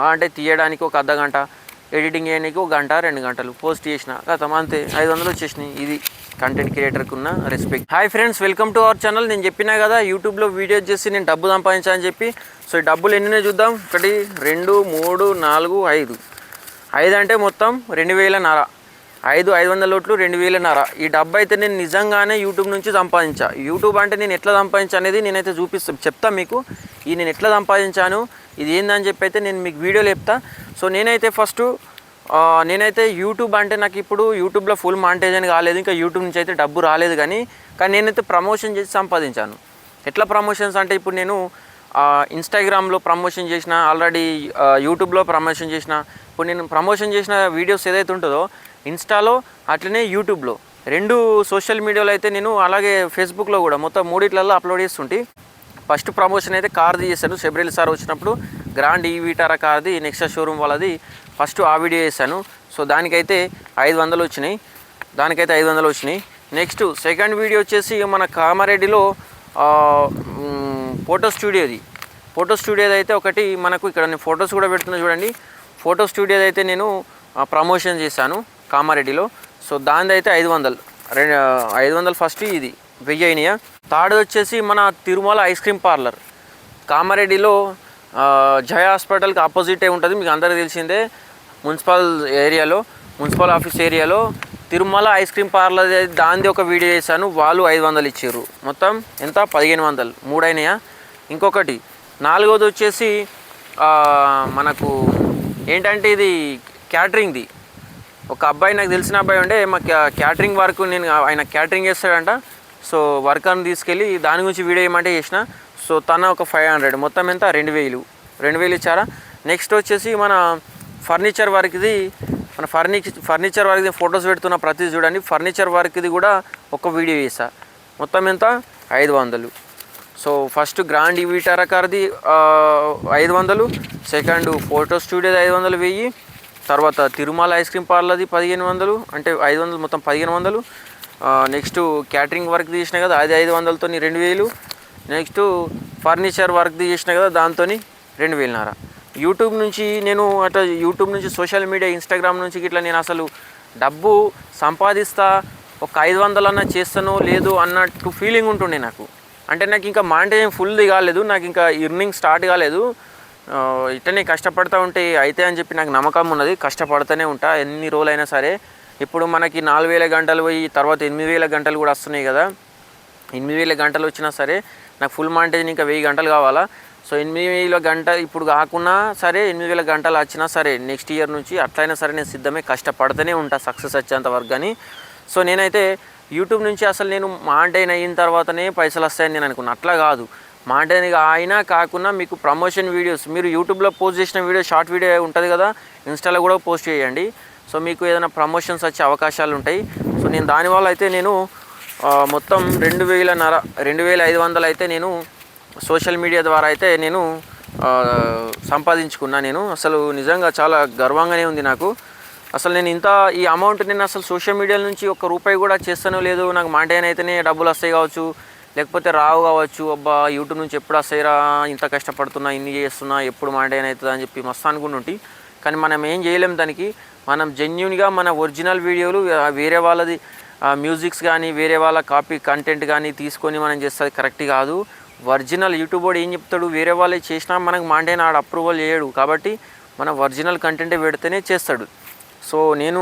అంటే తీయడానికి ఒక అర్ధగంట, ఎడిటింగ్ చేయడానికి ఒక గంట 2 గంటలు పోస్ట్ చేసిన గతం అంతే 500 వచ్చేసినాయి. ఇది కంటెంట్ క్రియేటర్కి ఉన్న respect. Hi friends, welcome to our channel. నేను చెప్పినా కదా యూట్యూబ్లో వీడియో చేసి నేను డబ్బు సంపాదించాలని చెప్పి. సో ఈ డబ్బులు ఎన్నినే చూద్దాం. 1 2 3 4 5 5 అంటే మొత్తం 2000 500 నోట్లు 2000. ఈ డబ్బు అయితే నేను నిజంగానే యూట్యూబ్ నుంచి సంపాదించా. యూట్యూబ్ అంటే నేను ఎట్లా సంపాదించా అనేది నేనైతే చెప్తా మీకు. ఈ నేను ఎట్లా సంపాదించాను ఇది ఏందని చెప్పి అయితే నేను మీకు వీడియోలో చెప్తా. సో నేనైతే యూట్యూబ్ అంటే నాకు ఇప్పుడు యూట్యూబ్లో ఫుల్ మానిటైజేషన్ కాలేదు, ఇంకా యూట్యూబ్ నుంచి అయితే డబ్బు రాలేదు. కానీ నేనైతే ప్రమోషన్ చేసి సంపాదించాను. ఎట్లా ప్రమోషన్స్ అంటే ఇప్పుడు నేను ఇన్స్టాగ్రామ్లో ప్రమోషన్ చేసిన, ఆల్రెడీ యూట్యూబ్లో ప్రమోషన్ చేసిన. ఇప్పుడు నేను ప్రమోషన్ చేసిన వీడియోస్ ఏదైతే ఉంటుందో ఇన్స్టాలో అట్లనే యూట్యూబ్లో 2 సోషల్ మీడియాలో అయితే నేను అలాగే ఫేస్బుక్లో కూడా మొత్తం 3 అప్లోడ్ చేస్తుంటే. ఫస్ట్ ప్రమోషన్ అయితే కార్ది చేశాను. సెబ్రిల్ సార్ వచ్చినప్పుడు గ్రాండ్ ఈ వీటారా కార్ది నెక్స్ట్ షోరూమ్ వాళ్ళది ఫస్ట్ ఆ వీడియో చేశాను. సో దానికైతే 500 వచ్చినాయి. నెక్స్ట్ సెకండ్ వీడియో వచ్చేసి మన కామారెడ్డిలో ఫోటో స్టూడియోది అయితే ఒకటి మనకు ఇక్కడ నేను ఫొటోస్ కూడా పెడుతున్నా చూడండి. ఫోటో స్టూడియోది అయితే నేను ప్రమోషన్ చేశాను కామారెడ్డిలో. సో దానిది అయితే 500 ఫస్ట్, ఇది 1000 అయినాయా. థర్డ్ వచ్చేసి మన తిరుమల ఐస్ క్రీమ్ పార్లర్ కామారెడ్డిలో జయ హాస్పిటల్కి ఆపోజిటే ఉంటుంది, మీకు అందరికీ తెలిసిందే. మున్సిపల్ ఆఫీస్ ఏరియాలో తిరుమల ఐస్ క్రీమ్ పార్లర్ దానిది ఒక వీడియో చేశాను. వాళ్ళు 500 ఇచ్చారు. మొత్తం ఎంత 1500, 3 అయినాయా. ఇంకొకటి 4వది వచ్చేసి మనకు ఏంటంటే ఇది క్యాటరింగ్ది. ఒక అబ్బాయి నాకు తెలిసిన అబ్బాయి ఉండే, మా క్యాటరింగ్ వర్క్ ఆయన క్యాటరింగ్ చేస్తాడంట. సో వర్కర్ని తీసుకెళ్ళి దాని గురించి వీడియో ఏమంటే చేసిన. సో తన ఒక 500, మొత్తం ఎంత 2000 ఇచ్చారా. నెక్స్ట్ వచ్చేసి మన ఫర్నిచర్ వర్క్ది ఫొటోస్ పెడుతున్న ప్రతి చూడండి. ఫర్నిచర్ వర్క్ది కూడా ఒక వీడియో చేసా. మొత్తం ఎంత 500. సో ఫస్ట్ గ్రాండ్ ఈ వీటారా కార్ది 500, సెకండ్ ఫోటో స్టూడియోది 500, 1000. తర్వాత తిరుమల ఐస్ క్రీమ్ పార్లర్ది 1500, అంటే 500 మొత్తం 1500. నెక్స్ట్ క్యాటరింగ్ వర్క్ చేసిన కదా అది 500తో 2000. నెక్స్ట్ ఫర్నిచర్ వర్క్ చేసిన కదా దాంతో 2000. యూట్యూబ్ నుంచి నేను యూట్యూబ్ నుంచి సోషల్ మీడియా ఇన్స్టాగ్రామ్ నుంచి ఇట్లా నేను అసలు డబ్బు సంపాదిస్తా ఒక 500 అన్నా చేస్తానో లేదు అన్నట్టు ఫీలింగ్ ఉంటుండే నాకు. అంటే నాకు ఇంకా మానిటైజేషన్ ఫుల్ది కాలేదు, నాకు ఇంకా ఎర్నింగ్ స్టార్ట్ కాలేదు. ఇట్లనే కష్టపడతా ఉంటే అయితే అని చెప్పి నాకు నమ్మకం ఉన్నది. కష్టపడుతూనే ఉంటా ఎన్ని రోజులైనా సరే. ఇప్పుడు మనకి 4000 గంటలు పోయి తర్వాత 8000 గంటలు కూడా వస్తున్నాయి కదా. 8000 గంటలు వచ్చినా సరే నాకు ఫుల్ మానిటైజేషన్ ఇంకా 1000 గంటలు కావాలా. సో 8000 గంటలు ఇప్పుడు కాకున్నా సరే 8000 గంటలు వచ్చినా సరే నెక్స్ట్ ఇయర్ నుంచి అట్లయినా సరే నేను సిద్ధమే, కష్టపడుతూనే ఉంటా సక్సెస్ వచ్చేంత వరకు. కానీ సో నేనైతే యూట్యూబ్ నుంచి అసలు నేను మానిటైజేషన్ అయిన తర్వాతనే పైసలు వస్తాయని నేను అనుకున్నా. అట్లా కాదు, మానిటైజేషన్ అయినా కాకుండా మీకు ప్రమోషన్ వీడియోస్ మీరు యూట్యూబ్లో పోస్ట్ చేసిన వీడియో షార్ట్ వీడియో ఉంటుంది కదా, ఇన్స్టాలో కూడా పోస్ట్ చేయండి. సో మీకు ఏదైనా ప్రమోషన్స్ వచ్చే అవకాశాలు ఉంటాయి. సో నేను దానివల్ల అయితే నేను మొత్తం 2500 అయితే నేను సోషల్ మీడియా ద్వారా అయితే నేను సంపాదించుకున్నా. నేను అసలు నిజంగా చాలా గర్వంగానే ఉంది నాకు. అసలు నేను ఈ అమౌంట్ నేను అసలు సోషల్ మీడియా నుంచి ₹1 కూడా చేస్తానో లేదు. నాకు మానిటైజేషన్ అయితేనే డబ్బులు వస్తాయి కావచ్చు, లేకపోతే రావు కావచ్చు. అబ్బా యూట్యూబ్ నుంచి ఎప్పుడు వస్తాయిరా, ఇంత కష్టపడుతున్నా, ఇన్ని చేస్తున్నా, ఎప్పుడు మానిటైజేషన్ అవుతుందా అని చెప్పి మస్తు అనుకుంటుంటే. కానీ మనం ఏం చేయలేం దానికి. మనం జెన్యూన్గా మన ఒరిజినల్ వీడియోలు వేరే వాళ్ళది మ్యూజిక్స్ కానీ వేరే వాళ్ళ కాపీ కంటెంట్ కానీ తీసుకొని మనం చేస్తుంది కరెక్ట్ కాదు. ఒరిజినల్ యూట్యూబ్ వాడు ఏం చెప్తాడు, వేరే వాళ్ళు చేసినా మనకు మానిటైజేషన్ ఆడ అప్రూవల్ చేయడు. కాబట్టి మన ఒరిజినల్ కంటెంటే పెడితేనే చేస్తాడు. సో నేను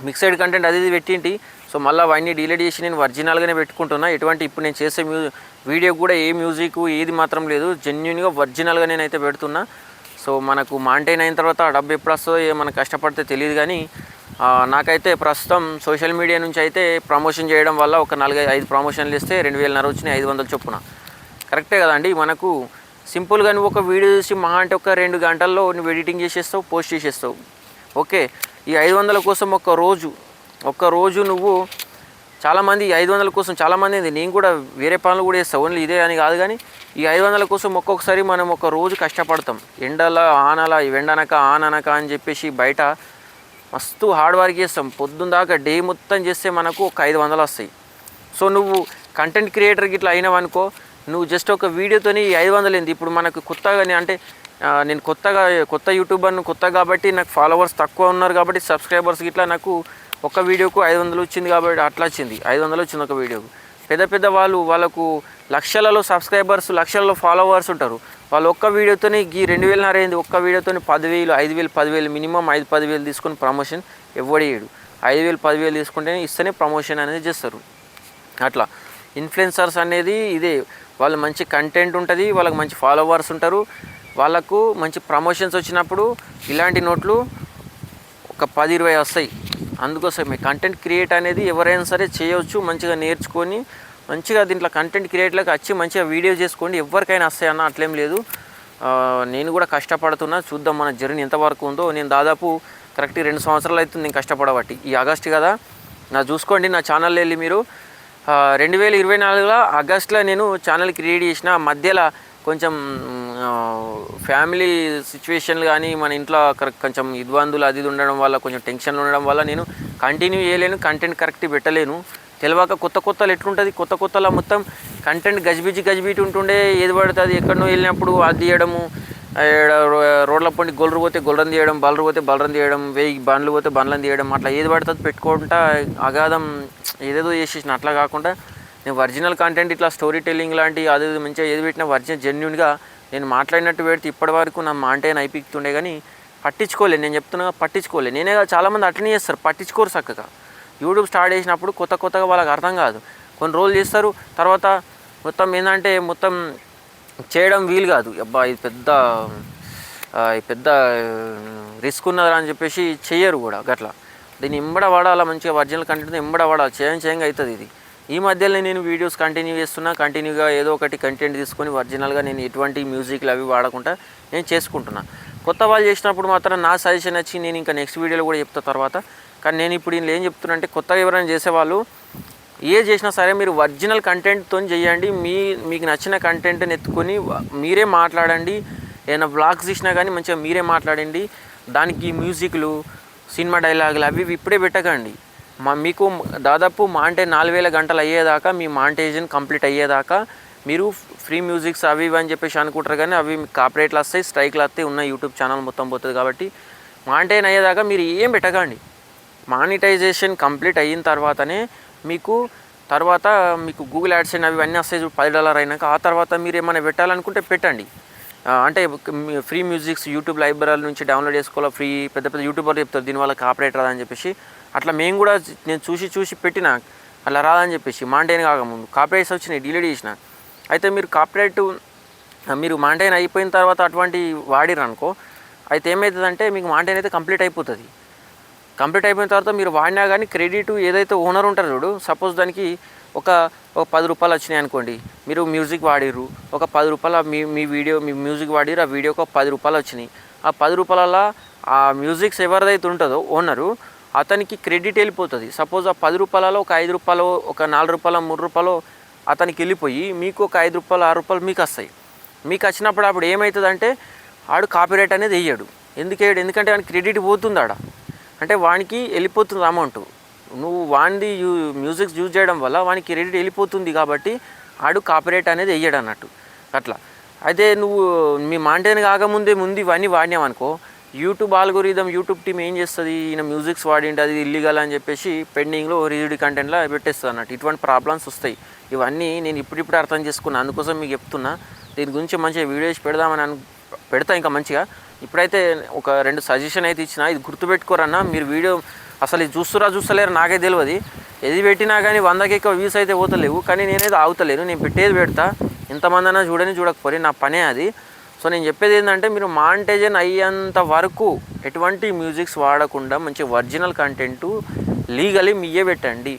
మిక్సైడ్ కంటెంట్ అది పెట్టింటి. సో మళ్ళీ అవన్నీ డిలీట్ చేసి నేను ఒరిజినల్గానే పెట్టుకుంటున్నా. ఎటువంటి ఇప్పుడు నేను చేసే వీడియో కూడా ఏ మ్యూజిక్ ఏది మాత్రం లేదు, జెన్యూన్గా ఒరిజినల్గా నేనైతే పెడుతున్నా. సో మనకు మానిటైజేషన్ అయిన తర్వాత డబ్బు ఎప్పుడు వస్తుందో మనకు కష్టపడితే తెలియదు. కానీ నాకైతే ప్రస్తుతం సోషల్ మీడియా నుంచి అయితే ప్రమోషన్ చేయడం వల్ల ఒక 4-5 ప్రమోషన్లు ఇస్తే 2000 వచ్చినాయి, 500 చొప్పున. కరెక్టే కదండి. మనకు సింపుల్గా నువ్వు ఒక వీడియో చూసి మహా అంటే ఒక 2 గంటల్లో నువ్వు ఎడిటింగ్ చేసేస్తావు, పోస్ట్ చేసేస్తావు. ఓకే, ఈ 500 కోసం ఒక్క రోజు నువ్వు చాలామంది 500 కోసం చాలామంది, నేను కూడా వేరే పనులు కూడా చేస్తాను, ఓన్లీ ఇదే అని కాదు. కానీ ఈ 500 కోసం ఒక్కొక్కసారి మనం ఒక రోజు కష్టపడతాం. ఎండల వెండనక ఆననక అని చెప్పేసి బయట మస్తు హార్డ్ వర్క్ చేస్తాం. పొద్దున్న దాకా డే మొత్తం చేస్తే మనకు ఒక 500 వస్తాయి. సో నువ్వు కంటెంట్ క్రియేటర్కి ఇట్లా అయినావనుకో, నువ్వు జస్ట్ ఒక వీడియోతోని 500 ఏంది. ఇప్పుడు మనకు కొత్తగా అంటే నేను కొత్త యూట్యూబర్ను కాబట్టి నాకు ఫాలోవర్స్ తక్కువ ఉన్నారు కాబట్టి సబ్స్క్రైబర్స్ ఇట్లా నాకు ఒక వీడియోకు 500 వచ్చింది కాబట్టి అట్లా వచ్చింది, 500 వచ్చింది ఒక వీడియోకు. పెద్ద వాళ్ళకు లక్షలలో సబ్స్క్రైబర్స్, లక్షలలో ఫాలోవర్స్ ఉంటారు. వాళ్ళు ఒక్క వీడియోతోని ఈ 2000 అయింది, ఒక్క వీడియోతోని 10,000, 5,000, 10,000 మినిమం 5-10,000 తీసుకొని ప్రమోషన్ ఎవడేయడు. 5,000, 10,000 తీసుకుంటేనే ఇస్తేనే ప్రమోషన్ అనేది చేస్తారు. అట్లా ఇన్ఫ్లుయెన్సర్స్ అనేది ఇదే, వాళ్ళు మంచి కంటెంట్ ఉంటుంది, వాళ్ళకి మంచి ఫాలోవర్స్ ఉంటారు, వాళ్ళకు మంచి ప్రమోషన్స్ వచ్చినప్పుడు ఇలాంటి నోట్లు ఒక 10-20 వస్తాయి. అందుకోసమే కంటెంట్ క్రియేట్ అనేది ఎవరైనా సరే చేయవచ్చు. మంచిగా నేర్చుకొని మంచిగా దీంట్లో కంటెంట్ క్రియేట్లోకి వచ్చి మంచిగా వీడియో చేసుకోండి, ఎవరికైనా వస్తాయన్న అట్లేం లేదు. నేను కూడా కష్టపడుతున్నా, చూద్దాం మన జర్నీ ఎంతవరకు ఉందో. నేను దాదాపు కరెక్ట్గా 2 సంవత్సరాలు అవుతుంది నేను కష్టపడబట్టి. ఈ ఆగస్ట్ కదా చూసుకోండి, నా ఛానల్ వెళ్ళి మీరు 2024 ఆగస్టులో నేను ఛానల్ క్రియేట్ చేసిన. మధ్యలో కొంచెం ఫ్యామిలీ సిచ్యువేషన్లు కానీ మన ఇంట్లో కొంచెం ఇబ్బందులు అది ఉండడం వల్ల, కొంచెం టెన్షన్లు ఉండడం వల్ల నేను కంటిన్యూ చేయలేను, కంటెంట్ కరెక్ట్ పెట్టలేను. తెలియక కొత్తలు ఎట్లుంటుంది, కొత్తలో మొత్తం కంటెంట్ గజిబిజి ఉంటుండే. ఏది పడుతుంది ఎక్కడనో వెళ్ళినప్పుడు అది తీయడము, రోడ్ల పండి గొల్లరు పోతే గొల్లరం తీయడం, బలరు పోతే బలరం తీయడం, 1000 బండ్లు పోతే బండ్లను తీయడం, అట్లా ఏది పడుతుంది పెట్టుకుంటా అగాధం ఏదేదో చేసేసిన. అట్లా కాకుండా నేను ఒరిజినల్ కంటెంట్ ఇట్లా స్టోరీ టెల్లింగ్ లాంటి అదే మంచిగా ఏది పెట్టినా ఒరిజినల్ జెన్యున్గా నేను మాట్లాడినట్టు పెడితే ఇప్పటి వరకు నా మాంటైన్ అయిపోతుండే. కానీ పట్టించుకోలేదు, నేను చెప్తున్నా పట్టించుకోలేదు. నేనే చాలామంది అట్లనే చేస్తారు, పట్టించుకోరు చక్కగా. యూట్యూబ్ స్టార్ట్ చేసినప్పుడు కొత్తగా వాళ్ళకి అర్థం కాదు, కొన్ని రోజులు చేస్తారు, తర్వాత మొత్తం ఏంటంటే మొత్తం చేయడం వీలు కాదు. అబ్బా ఇది పెద్ద రిస్క్ ఉన్నదా అని చెప్పేసి చెయ్యరు కూడా. గట్లా దీన్ని ఎంబడ వాడాలా, మంచిగా ఒరిజినల్ కంటెంట్ ఎంబడ వాడాలి, చేయంగా అవుతుంది ఇది. ఈ మధ్యలో నేను వీడియోస్ కంటిన్యూ చేస్తున్నా, కంటిన్యూగా ఏదో ఒకటి కంటెంట్ తీసుకొని ఒరిజినల్గా నేను ఎటువంటి మ్యూజిక్లు అవి వాడకుండా నేను చేసుకుంటున్నా. కొత్త వాళ్ళు చేసినప్పుడు మాత్రం నా సజెషన్ వచ్చి నేను ఇంకా నెక్స్ట్ వీడియోలో కూడా చెప్తా తర్వాత. కానీ నేను ఇప్పుడు నేను ఏం చెప్తున్నా అంటే, కొత్తగా ఎవరైనా చేసేవాళ్ళు ఏ చేసినా సరే మీరు ఒరిజినల్ కంటెంట్తో చేయండి. మీకు నచ్చిన కంటెంట్ని ఎత్తుకొని మీరే మాట్లాడండి. ఏదైనా వ్లాగ్స్ ఇచ్చినా కానీ మంచిగా మీరే మాట్లాడండి. దానికి మ్యూజిక్లు, సినిమా డైలాగులు అవి ఇప్పుడే పెట్టకండి. మీకు దాదాపు మాంటే 4,000 గంటలు అయ్యేదాకా, మీ మాంటేజన్ కంప్లీట్ అయ్యేదాకా మీరు ఫ్రీ మ్యూజిక్స్ అవి ఇవి అని చెప్పేసి అనుకుంటారు. కానీ అవి మీకు కాపీరైట్లు వస్తాయి, స్ట్రైక్లు వస్తాయి, ఉన్న యూట్యూబ్ ఛానల్ మొత్తం పోతుంది. కాబట్టి మాంటైన్ అయ్యేదాకా మీరు ఏం పెట్టకండి. మానిటైజేషన్ కంప్లీట్ అయిన తర్వాతనే మీకు గూగుల్ యాడ్సెన్స్ అవి అన్నీ వస్తాయి $10 అయినాక. ఆ తర్వాత మీరు ఏమైనా పెట్టాలనుకుంటే పెట్టండి. అంటే ఫ్రీ మ్యూజిక్స్ యూట్యూబ్ లైబ్రరీ నుంచి డౌన్లోడ్ చేసుకోవాలి ఫ్రీ. పెద్ద యూట్యూబర్లు చెప్తారు దీనివల్ల కాపీరైట్ రాదని చెప్పేసి. అట్లా మేము కూడా నేను చూసి పెట్టిన అలా రాదని చెప్పేసి. మాంటైన్ కాకముందు కాపీరైట్స్ వచ్చినాయి, డిలీట్ చేసిన. అయితే మీరు మాంటైన్ అయిపోయిన తర్వాత అటువంటి వాడిరు అనుకో, అయితే ఏమవుతుందంటే మీకు మాంటైన్ అయితే కంప్లీట్ అయిపోతుంది. కంప్లీట్ అయిపోయిన తర్వాత మీరు వాడినా కానీ క్రెడిట్ ఏదైతే ఓనర్ ఉంటారో చూడు, సపోజ్ దానికి ఒక ₹10 వచ్చినాయి అనుకోండి, మీరు మ్యూజిక్ వాడిర్రు, ఒక ₹10 మీ మ్యూజిక్ వాడిరు, ఆ వీడియోకి ఒక ₹10 వచ్చినాయి. ఆ ₹10 ఆ మ్యూజిక్స్ ఎవరిదైతే ఉంటుందో ఓనరు, అతనికి క్రెడిట్ వెళ్ళిపోతుంది. సపోజ్ ఆ ₹10 ఒక ₹5, ఒక ₹4, ₹3 అతనికి వెళ్ళిపోయి మీకు ఒక ₹5, ₹6 మీకు వస్తాయి. మీకు వచ్చినప్పుడు అప్పుడు ఏమవుతుందంటే ఆడు కాపీరైట్ అనేది వేయడు. ఎందుకంటే వానికి క్రెడిట్ పోతుంది ఆడ, అంటే వానికి వెళ్ళిపోతుంది అమౌంట్. నువ్వు వాడిది మ్యూజిక్స్ యూజ్ చేయడం వల్ల వానికి క్రెడిట్ వెళ్ళిపోతుంది కాబట్టి ఆడు కాపీరైట్ అనేది వేయడు అన్నట్టు. అట్లా అయితే నువ్వు మీ మాంటైన్ కాకముందు ఇవన్నీ వాడినామనుకో, యూట్యూబ్ ఆల్గోరిథం, యూట్యూబ్ టీమ్ ఏం చేస్తుంది, ఈయన మ్యూజిక్స్ వాడింటి అది ఇల్లీగల్ అని చెప్పేసి పెండింగ్లో రిజిడ్ కంటెంట్లో పెట్టేస్తుంది అన్నట్టు. ఇటువంటి ప్రాబ్లమ్స్ వస్తాయి. ఇవన్నీ నేను ఇప్పుడు అర్థం చేసుకున్నాను, అందుకోసం మీకు చెప్తున్నా. దీని గురించి మంచిగా వీడియోస్ పెడతా ఇంకా మంచిగా. ఇప్పుడైతే ఒక 2 సజెషన్ అయితే ఇచ్చిన, ఇది గుర్తుపెట్టుకోరన్నా. మీరు వీడియో అసలు ఇది చూస్తలేరు నాకే తెలియదు. ఏది పెట్టినా కానీ 100కి ఎక్కువ వ్యూస్ అయితే పోతలేవు. కానీ నేనైతే ఆగుతలేను, నేను పెట్టేది పెడతా. ఎంతమంది అయినా చూడకపోయి నా పనే అది. సో నేను చెప్పేది ఏంటంటే, మీరు మానిటైజేషన్ అయ్యేంత వరకు ఎటువంటి మ్యూజిక్స్ వాడకుండా మంచి ఒరిజినల్ కంటెంట్ లీగలీ మీయే పెట్టండి.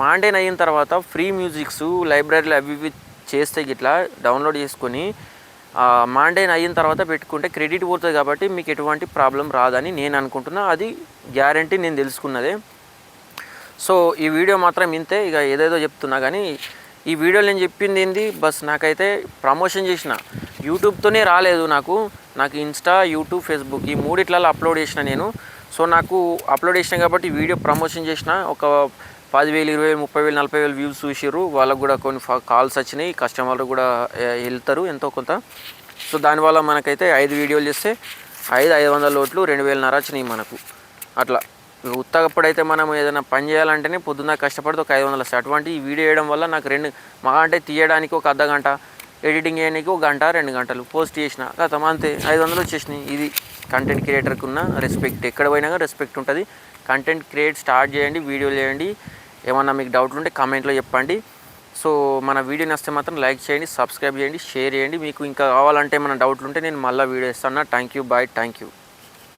మానిటైజేషన్ అయిన తర్వాత ఫ్రీ మ్యూజిక్స్ లైబ్రరీలు అవి ఇవి చేస్తే ఇట్లా డౌన్లోడ్ చేసుకొని మానిటైజేషన్ అయిన తర్వాత పెట్టుకుంటే క్రెడిట్ పోతుంది. కాబట్టి మీకు ఎటువంటి ప్రాబ్లం రాదని నేను అనుకుంటున్నా. అది గ్యారంటీ, నేను తెలుసుకున్నదే. సో ఈ వీడియో మాత్రం ఇంతే. ఇక ఏదేదో చెప్తున్నా కానీ ఈ వీడియోలో నేను చెప్పింది ఏంది, బస్ నాకైతే ప్రమోషన్ చేసిన యూట్యూబ్తోనే రాలేదు. నాకు ఇన్స్టా, యూట్యూబ్, ఫేస్బుక్ ఈ 3 అప్లోడ్ చేసిన నేను. సో నాకు అప్లోడ్ చేసిన కాబట్టి వీడియో ప్రమోషన్ చేసిన. ఒక 10,000, 20,000, 30,000, 40,000 వ్యూస్ చూసిర్రు. వాళ్ళకు కూడా కొన్ని కాల్స్ వచ్చినాయి, కస్టమర్లు కూడా వెళ్తారు ఎంతో కొంత. సో దానివల్ల మనకైతే 5 వీడియోలు చేస్తే 500 లోట్లు 2000 వచ్చినాయి మనకు. అట్లా ఉత్తగప్పుడైతే మనం ఏదైనా పని చేయాలంటేనే పొద్దున్న కష్టపడితే ఒక 500 వస్తాయి. అటువంటి ఈ వీడియో వేయడం వల్ల నాకు మహా అంటే తీయడానికి ఒక అర్ధగంట, ఎడిటింగ్ చేయడానికి 1 గంట 2 గంటలు పోస్ట్ చేసిన గతం అంతే 500 వచ్చేసినాయి. ఇది కంటెంట్ క్రియేటర్కి ఉన్న రెస్పెక్ట్. ఎక్కడ పోయినా రెస్పెక్ట్ ఉంటుంది. కంటెంట్ క్రియేట్ స్టార్ట్ చేయండి, వీడియోలు చేయండి. ఏమన్నా మీకు డౌట్లు ఉంటే కామెంట్లో చెప్పండి. సో మన వీడియో నచ్చితే మాత్రం లైక్ చేయండి, సబ్స్క్రైబ్ చేయండి, షేర్ చేయండి. మీకు ఇంకా కావాలంటే ఏమైనా డౌట్లు ఉంటే నేను మళ్ళీ వీడియో ఇస్తాను. Thank you, bye, thank you.